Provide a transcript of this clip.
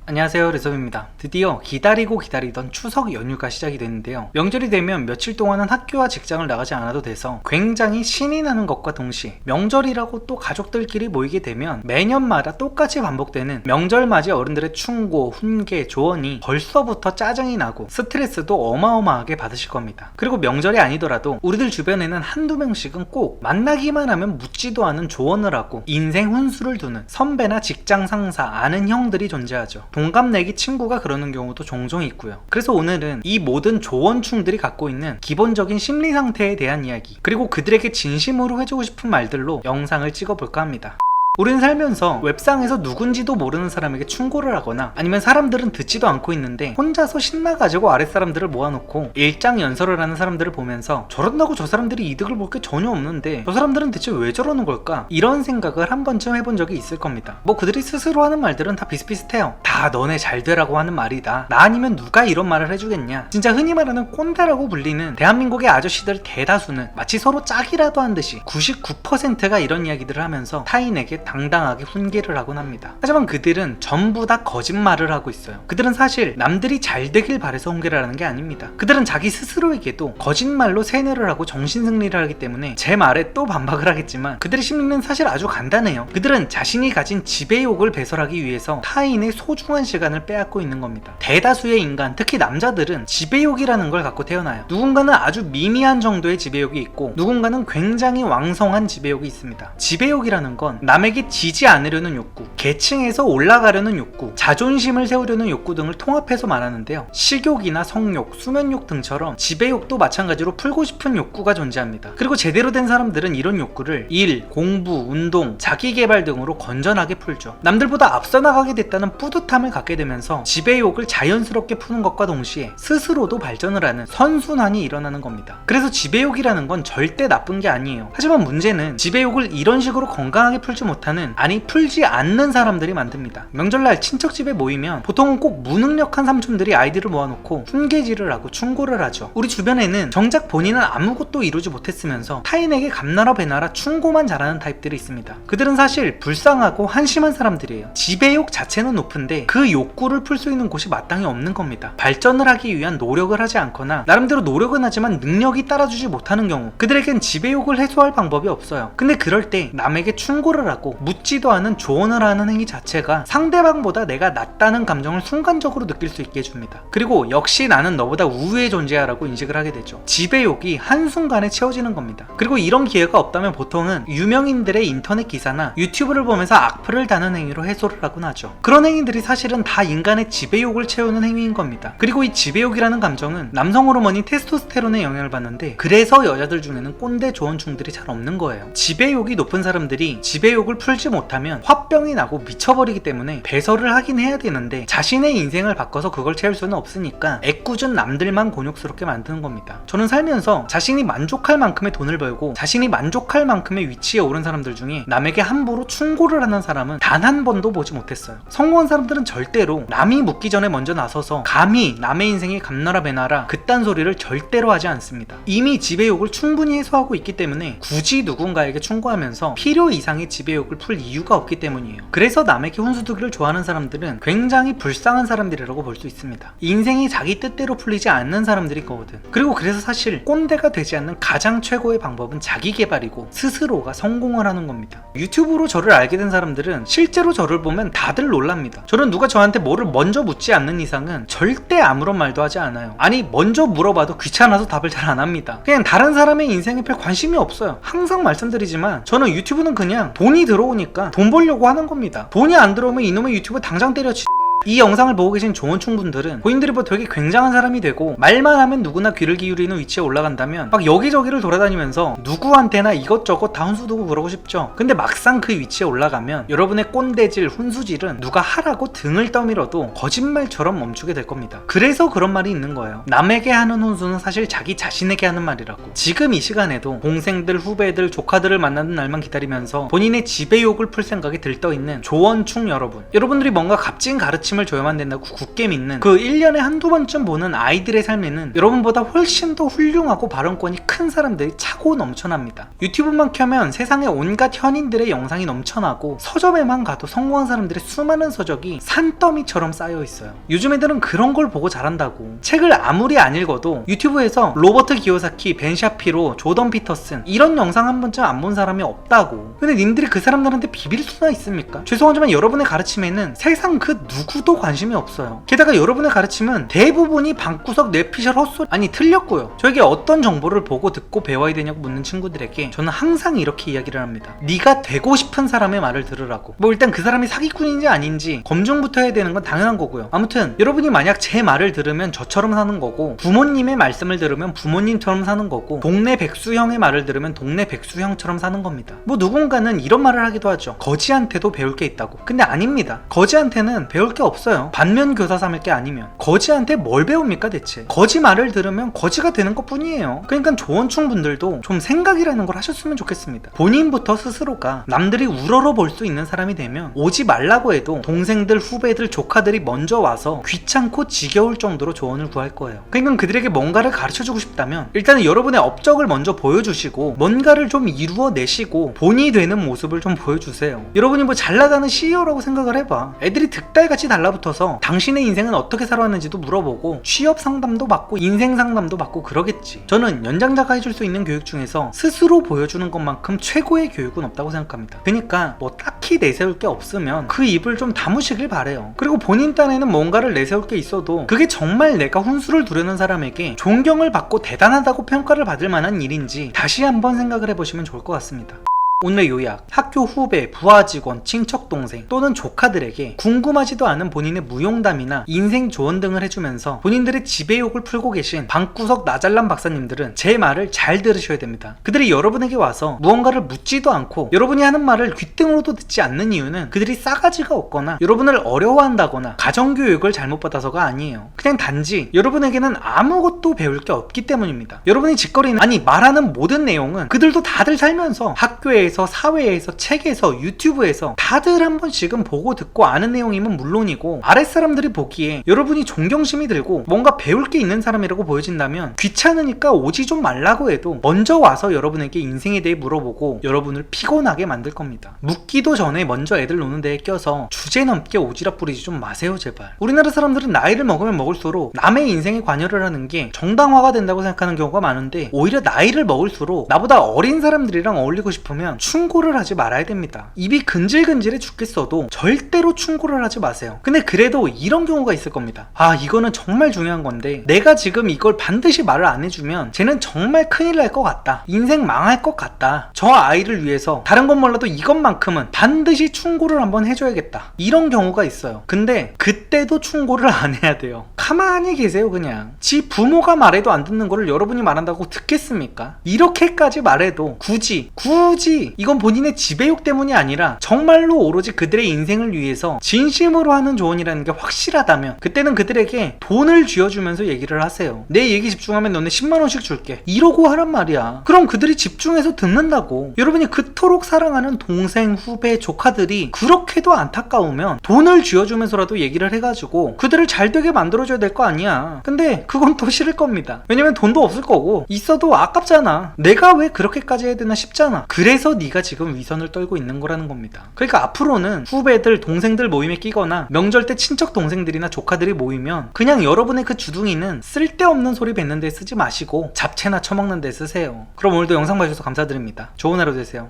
안녕하세요, 르솜입니다. 드디어 기다리고 기다리던 추석 연휴가 시작이 됐는데요. 명절이 되면 며칠 동안은 학교와 직장을 나가지 않아도 돼서 굉장히 신이 나는 것과 동시에 명절이라고 또 가족들끼리 모이게 되면 매년마다 똑같이 반복되는 명절 맞이 어른들의 충고, 훈계, 조언이 벌써부터 짜증이 나고 스트레스도 어마어마하게 받으실 겁니다. 그리고 명절이 아니더라도 우리들 주변에는 한두 명씩은 꼭 만나기만 하면 묻지도 않은 조언을 하고 인생 훈수를 두는 선배나 직장 상사, 아는 형들이 존재하죠. 동갑내기 친구가 그러는 경우도 종종 있고요. 그래서 오늘은 이 모든 조언충들이 갖고 있는 기본적인 심리 상태에 대한 이야기, 그리고 그들에게 진심으로 해주고 싶은 말들로 영상을 찍어볼까 합니다. 우린 살면서 웹상에서 누군지도 모르는 사람에게 충고를 하거나 아니면 사람들은 듣지도 않고 있는데 혼자서 신나가지고 아랫사람들을 모아놓고 일장연설을 하는 사람들을 보면서 저런다고 저 사람들이 이득을 볼 게 전혀 없는데 저 사람들은 대체 왜 저러는 걸까? 이런 생각을 한 번쯤 해본 적이 있을 겁니다. 뭐 그들이 스스로 하는 말들은 다 비슷비슷해요. 다 너네 잘 되라고 하는 말이다. 나 아니면 누가 이런 말을 해주겠냐. 진짜 흔히 말하는 꼰대라고 불리는 대한민국의 아저씨들 대다수는 마치 서로 짝이라도 한 듯이 99%가 이런 이야기들을 하면서 타인에게 당당하게 훈계를 하곤 합니다. 하지만 그들은 전부 다 거짓말을 하고 있어요. 그들은 사실 남들이 잘 되길 바래서 훈계를 하는 게 아닙니다. 그들은 자기 스스로에게도 거짓말로 세뇌를 하고 정신승리를 하기 때문에 제 말에 또 반박을 하겠지만 그들의 심리는 사실 아주 간단해요. 그들은 자신이 가진 지배욕을 배설하기 위해서 타인의 소중한 시간을 빼앗고 있는 겁니다. 대다수의 인간, 특히 남자들은 지배욕이라는 걸 갖고 태어나요. 누군가는 아주 미미한 정도의 지배욕이 있고 누군가는 굉장히 왕성한 지배욕이 있습니다. 지배욕이라는 건 남에게 지지 않으려는 욕구, 계층에서 올라가려는 욕구, 자존심을 세우려는 욕구 등을 통합해서 말하는데요. 식욕이나 성욕, 수면욕 등처럼 지배욕도 마찬가지로 풀고 싶은 욕구가 존재합니다. 그리고 제대로 된 사람들은 이런 욕구를 일, 공부, 운동, 자기개발 등으로 건전하게 풀죠. 남들보다 앞서 나가게 됐다는 뿌듯함을 갖게 되면서 지배욕을 자연스럽게 푸는 것과 동시에 스스로도 발전을 하는 선순환이 일어나는 겁니다. 그래서 지배욕이라는 건 절대 나쁜 게 아니에요. 하지만 문제는 지배욕을 이런 식으로 건강하게 풀지 못하는, 아니 풀지 않는 사람들이 만듭니다. 명절날 친척집에 모이면 보통은 꼭 무능력한 삼촌들이 아이들을 모아놓고 훈계질을 하고 충고를 하죠. 우리 주변에는 정작 본인은 아무것도 이루지 못했으면서 타인에게 감나라 배나라 충고만 잘하는 타입들이 있습니다. 그들은 사실 불쌍하고 한심한 사람들이에요. 지배욕 자체는 높은데 그 욕구를 풀 수 있는 곳이 마땅히 없는 겁니다. 발전을 하기 위한 노력을 하지 않거나 나름대로 노력은 하지만 능력이 따라주지 못하는 경우 그들에겐 지배욕을 해소할 방법이 없어요. 근데 그럴 때 남에게 충고를 하고 묻지도 않은 조언을 하는 행위 자체가 상대방보다 내가 낫다는 감정을 순간적으로 느낄 수 있게 해줍니다. 그리고 역시 나는 너보다 우위의 존재야 라고 인식을 하게 되죠. 지배욕이 한순간에 채워지는 겁니다. 그리고 이런 기회가 없다면 보통은 유명인들의 인터넷 기사나 유튜브를 보면서 악플을 다는 행위로 해소를 하곤 하죠. 그런 행위들이 사실은 다 인간의 지배욕을 채우는 행위인 겁니다. 그리고 이 지배욕이라는 감정은 남성 호르몬인 테스토스테론의 영향을 받는데 그래서 여자들 중에는 꼰대 조언충들이 잘 없는 거예요. 지배욕이 높은 사람들이 지배욕을 풀지 못하면 화병이 나고 미쳐버리기 때문에 배설을 하긴 해야 되는데 자신의 인생을 바꿔서 그걸 채울 수는 없으니까 애꿎은 남들만 곤욕스럽게 만드는 겁니다. 저는 살면서 자신이 만족할 만큼의 돈을 벌고 자신이 만족할 만큼의 위치에 오른 사람들 중에 남에게 함부로 충고를 하는 사람은 단 한 번도 보지 못했어요. 성공한 사람들은 절대로 남이 묻기 전에 먼저 나서서 감히 남의 인생에 감나라 배나라 그딴 소리를 절대로 하지 않습니다. 이미 지배욕을 충분히 해소하고 있기 때문에 굳이 누군가에게 충고하면서 필요 이상의 지배욕을 풀 이유가 없기 때문이에요. 그래서 남에게 훈수두기를 좋아하는 사람들은 굉장히 불쌍한 사람들이라고 볼 수 있습니다. 인생이 자기 뜻대로 풀리지 않는 사람들이 거거든. 그리고 그래서 사실 꼰대가 되지 않는 가장 최고의 방법은 자기 개발이고 스스로가 성공을 하는 겁니다. 유튜브로 저를 알게 된 사람들은 실제로 저를 보면 다들 놀랍니다. 저는 누가 저한테 뭐를 먼저 묻지 않는 이상은 절대 아무런 말도 하지 않아요. 아니 먼저 물어봐도 귀찮아서 답을 잘 안 합니다. 그냥 다른 사람의 인생에 별 관심이 없어요. 항상 말씀드리지만 저는 유튜브는 그냥 돈이 들어오니까 돈 벌려고 하는 겁니다. 돈이 안 들어오면 이놈의 유튜브 당장 때려치. 이 영상을 보고 계신 조언충분들은 본인들이 뭐 되게 굉장한 사람이 되고 말만 하면 누구나 귀를 기울이는 위치에 올라간다면 막 여기저기를 돌아다니면서 누구한테나 이것저것 다 훈수두고 그러고 싶죠. 근데 막상 그 위치에 올라가면 여러분의 꼰대질, 훈수질은 누가 하라고 등을 떠밀어도 거짓말처럼 멈추게 될 겁니다. 그래서 그런 말이 있는 거예요. 남에게 하는 훈수는 사실 자기 자신에게 하는 말이라고. 지금 이 시간에도 동생들, 후배들, 조카들을 만나는 날만 기다리면서 본인의 지배욕을 풀 생각에 들떠있는 조언충 여러분, 여러분들이 뭔가 값진 가르침 가르침을 줘야만 된다고 굳게 믿는 그 1년에 한두 번쯤 보는 아이들의 삶에는 여러분보다 훨씬 더 훌륭하고 발언권이 큰 사람들이 차고 넘쳐납니다. 유튜브만 켜면 세상에 온갖 현인들의 영상이 넘쳐나고 서점에만 가도 성공한 사람들의 수많은 서적이 산더미처럼 쌓여 있어요. 요즘 애들은 그런 걸 보고 자란다고. 책을 아무리 안 읽어도 유튜브에서 로버트 기요사키, 벤 샤피로, 조던 피터슨 이런 영상 한 번쯤 안 본 사람이 없다고. 근데 님들이 그 사람들한테 비빌 수나 있습니까? 죄송하지만 여러분의 가르침에는 세상 그 누구도 관심이 없어요. 게다가 여러분의 가르침은 대부분이 방구석 뇌피셜 헛소리. 아니 틀렸고요. 저에게 어떤 정보를 보고 듣고 배워야 되냐고 묻는 친구들에게 저는 항상 이렇게 이야기를 합니다. 네가 되고 싶은 사람의 말을 들으라고. 뭐 일단 그 사람이 사기꾼인지 아닌지 검증부터 해야 되는 건 당연한 거고요. 아무튼 여러분이 만약 제 말을 들으면 저처럼 사는 거고, 부모님의 말씀을 들으면 부모님처럼 사는 거고, 동네 백수형의 말을 들으면 동네 백수형처럼 사는 겁니다. 뭐 누군가는 이런 말을 하기도 하죠. 거지한테도 배울 게 있다고. 근데 아닙니다. 거지한테는 배울 게 없어요. 반면교사 삼을 게 아니면. 거지한테 뭘 배웁니까 대체? 거지 말을 들으면 거지가 되는 것 뿐이에요. 그러니까 조원충 분들도 좀 생각이라는 걸 하셨으면 좋겠습니다. 본인부터 스스로가 남들이 우러러 볼 수 있는 사람이 되면 오지 말라고 해도 동생들, 후배들, 조카들이 먼저 와서 귀찮고 지겨울 정도로 조언을 구할 거예요. 그러니까 그들에게 뭔가를 가르쳐주고 싶다면 일단은 여러분의 업적을 먼저 보여주시고 뭔가를 좀 이루어내시고 본이 되는 모습을 좀 보여주세요. 여러분이 뭐 잘나가는 CEO라고 생각을 해봐. 애들이 득달같이 달라붙어서 당신의 인생은 어떻게 살아왔는지도 물어보고 취업 상담도 받고 인생 상담도 받고 그러겠지. 저는 연장자가 해줄 수 있는 교육 중에서 스스로 보여주는 것만큼 최고의 교육은 없다고 생각합니다. 그러니까 뭐 딱히 내세울 게 없으면 그 입을 좀 다무시길 바래요. 그리고 본인 딴에는 뭔가를 내세울 게 있어도 그게 정말 내가 훈수를 두려는 사람에게 존경을 받고 대단하다고 평가를 받을 만한 일인지 다시 한번 생각을 해보시면 좋을 것 같습니다. 오늘의 요약: 학교 후배, 부하 직원, 친척 동생 또는 조카들에게 궁금하지도 않은 본인의 무용담이나 인생 조언 등을 해주면서 본인들의 지배욕을 풀고 계신 방구석 나잘남 박사님들은 제 말을 잘 들으셔야 됩니다. 그들이 여러분에게 와서 무언가를 묻지도 않고 여러분이 하는 말을 귓등으로도 듣지 않는 이유는 그들이 싸가지가 없거나 여러분을 어려워한다거나 가정교육을 잘못 받아서가 아니에요. 그냥 단지 여러분에게는 아무것도 배울 게 없기 때문입니다. 여러분이 짓거리는, 아니 말하는 모든 내용은 그들도 다들 살면서 학교에서, 사회에서, 책에서, 유튜브에서 다들 한 번씩은 보고 듣고 아는 내용이면 물론이고, 아랫사람들이 보기에 여러분이 존경심이 들고 뭔가 배울 게 있는 사람이라고 보여진다면 귀찮으니까 오지 좀 말라고 해도 먼저 와서 여러분에게 인생에 대해 물어보고 여러분을 피곤하게 만들 겁니다. 묻기도 전에 먼저 애들 노는 데에 껴서 주제넘게 오지랖 부리지 좀 마세요 제발. 우리나라 사람들은 나이를 먹으면 먹을수록 남의 인생에 관여를 하는 게 정당화가 된다고 생각하는 경우가 많은데, 오히려 나이를 먹을수록 나보다 어린 사람들이랑 어울리고 싶으면 충고를 하지 말아야 됩니다. 입이 근질근질해 죽겠어도 절대로 충고를 하지 마세요. 근데 그래도 이런 경우가 있을 겁니다. 아, 이거는 정말 중요한 건데 내가 지금 이걸 반드시 말을 안 해주면 쟤는 정말 큰일 날 것 같다, 인생 망할 것 같다, 저 아이를 위해서 다른 건 몰라도 이것만큼은 반드시 충고를 한번 해줘야겠다, 이런 경우가 있어요. 근데 그때도 충고를 안 해야 돼요. 가만히 계세요. 그냥 지 부모가 말해도 안 듣는 거를 여러분이 말한다고 듣겠습니까? 이렇게까지 말해도 굳이 이건 본인의 지배욕 때문이 아니라 정말로 오로지 그들의 인생을 위해서 진심으로 하는 조언이라는 게 확실하다면 그때는 그들에게 돈을 쥐어주면서 얘기를 하세요. 내 얘기 집중하면 너네 10만원씩 줄게, 이러고 하란 말이야. 그럼 그들이 집중해서 듣는다고. 여러분이 그토록 사랑하는 동생, 후배, 조카들이 그렇게도 안타까우면 돈을 쥐어주면서라도 얘기를 해가지고 그들을 잘 되게 만들어줘야 될 거 아니야. 근데 그건 또 싫을 겁니다. 왜냐면 돈도 없을 거고 있어도 아깝잖아. 내가 왜 그렇게까지 해야 되나 싶잖아. 그래서 네가 지금 위선을 떨고 있는 거라는 겁니다. 그러니까 앞으로는 후배들, 동생들 모임에 끼거나 명절 때 친척 동생들이나 조카들이 모이면 그냥 여러분의 그 주둥이는 쓸데없는 소리 뱉는 데 쓰지 마시고 잡채나 처먹는 데 쓰세요. 그럼 오늘도 영상 봐주셔서 감사드립니다. 좋은 하루 되세요.